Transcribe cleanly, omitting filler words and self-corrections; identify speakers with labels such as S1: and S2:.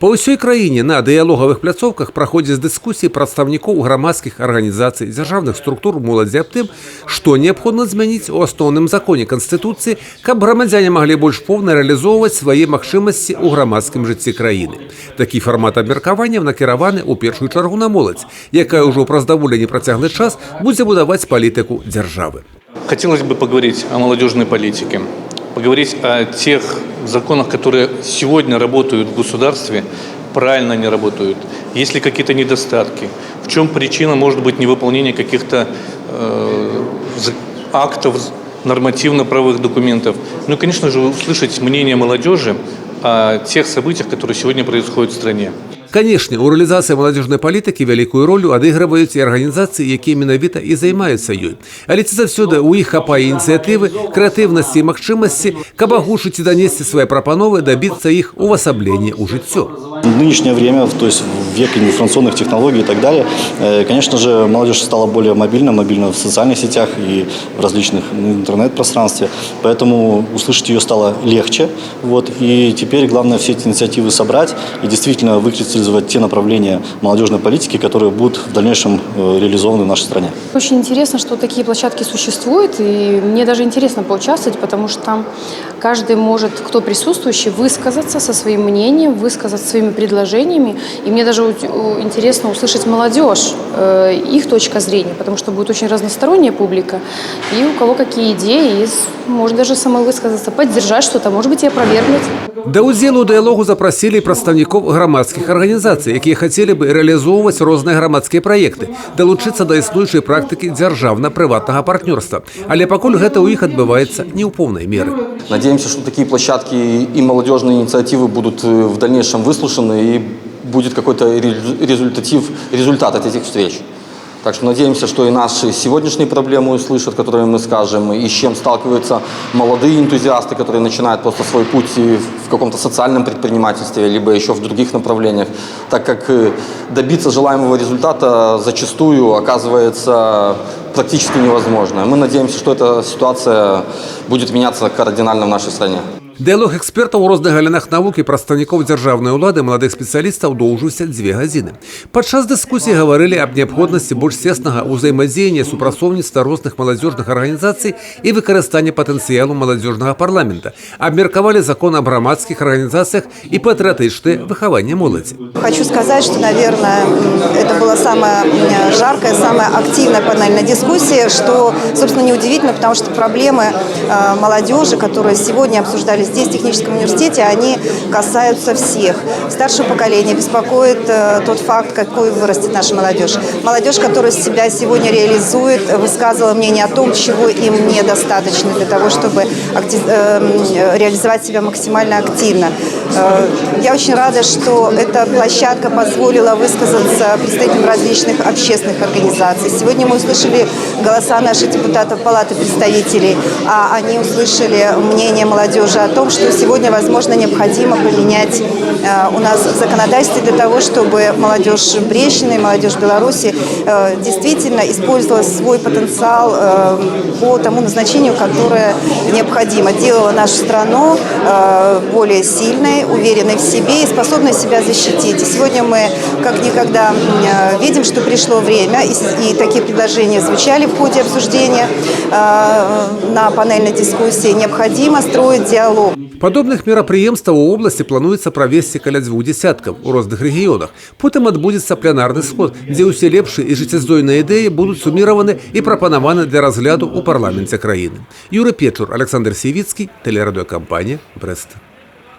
S1: Па ўсёй краіне на дыялогавых пляцоўках праходзяць дыскусіі прадстаўнікоў грамадскіх арганізацый, дзяржаўных структур моладзі аб тым, што неабходна змяніць у асноўным законе Канстытуцыі, каб грамадзяне маглі больш поўна рэалізоўваць свае магчымасці ў грамадскім жыцці краіны. Такі фармат абмеркаванняў накіраваны ў першую чаргу на моладзь, якая ўжо праз даволі непрацяглы час будзе будаваць палітыку дзяржавы.
S2: Хотелось бы поговорить о молодежной политике. Поговорить о тех законах, которые сегодня работают в государстве, правильно не работают. Есть ли какие-то недостатки? В чем причина, может быть, невыполнения каких-то актов, нормативно-правовых документов? Ну и, конечно же, услышать мнение молодежи о тех событиях, которые сегодня происходят в стране.
S1: Канешне, у рэалізацыі маладзёжнай палітыкі вялікую ролю адыгрываюць і арганізацыі, якія менавіта і займаюцца ёй. Але ці заўсёды ў іх хапае ініцыятывы, крэатыўнасці і магчымасці, каб агучыць і данесці свае прапановы, добиться іх увасаблення ў жыццё.
S3: В нынешнее время, то есть в век информационных технологий и так далее, конечно же, молодежь стала более мобильна в социальных сетях и в различных интернет-пространстве, поэтому услышать ее стало легче. И теперь главное все эти инициативы собрать и действительно выкристаллизовать те направления молодежной политики, которые будут в дальнейшем реализованы в нашей стране.
S4: Очень интересно, что такие площадки существуют, и мне даже интересно поучаствовать, потому что там каждый может, кто присутствующий, высказаться со своим мнением, высказать своими предложениями. И мне даже интересно услышать молодежь, их точка зрения, потому что будет очень разносторонняя публика. И у кого какие идеи, и может даже самой высказаться, поддержать что-то, может быть, и опровергнуть.
S1: Да ўдзелу ў дыялогу запрасілі прадстаўнікоў грамадскіх арганізацый, якія хацелі бы рэалізоўваць розныя грамадскія праекты, далучыцца да існуючай практыкі дзяржаўна-прыватнага партнёрства. Але пакуль гэта ў іх адбываецца не ў поўнай меры.
S5: Надеемся, что такие площадки и молодежные инициативы будут в дальнейшем выслушаны и будет какой-то результат от этих встреч. Так что надеемся, что и наши сегодняшние проблемы услышат, которые мы скажем, и с чем сталкиваются молодые энтузиасты, которые начинают просто свой путь в каком-то социальном предпринимательстве, либо еще в других направлениях, так как добиться желаемого результата зачастую оказывается практически невозможно. Мы надеемся, что эта ситуация будет меняться кардинально в нашей стране.
S1: Дыялог экспертаў у розных галінах навукі, прадстаўнікоў дзяржаўнай улады, маладых спецыялістаў доўжыўся 2 гадзіны. Падчас дыскусіі гаварылі аб неабходнасці больш цеснага ўзаемадзеяння, супрацоўніцтва розных маладзёжных арганізацый і выкарыстання патэнцыялу маладзёжнага парламента. Абмеркавалі закон аб грамадскіх арганізацыях і патрыятычнае выхаванне моладзі.
S6: Хочу сказать, что, наверное, это была самая жаркая, самая активная панельная дискуссия, что, собственно, неудивительно, потому что проблемы молодежи, которые сегодня обсуждались здесь, в техническом университете, они касаются всех. Старшее поколение беспокоит тот факт, какой вырастет наша молодежь. Молодежь, которая себя сегодня реализует, высказывала мнение о том, чего им недостаточно для того, чтобы реализовать себя максимально активно. Я очень рада, что эта площадка позволила высказаться представителям различных общественных организаций. Сегодня мы услышали голоса наших депутатов Палаты представителей, а они услышали мнение молодежи о том, что сегодня, возможно, необходимо поменять у нас в законодательстве для того, чтобы молодежь Брещины, молодежь Беларуси действительно использовала свой потенциал по тому назначению, которое необходимо, делала нашу страну более сильной, уверенной в себе и способной себя защитить. И сегодня мы как никогда видим, что пришло время, и такие предложения звучали в ходе обсуждения на панельной дискуссии. Необходимо строить диалог.
S1: Падобных мерапрыемстваў у обласці плануецца правесці каля 2 десяткаў у розных рэгіёнах. Потым адбудзецца пленарны сход, дзе ўсе лепшыя і жыццяздольныя ідэі будуць суміраваны і прапанаваны для разгляду ў парламенце краіны. Юрый Печур, Александр Сівіцкі, тэлерадыёкампанія «Брэст».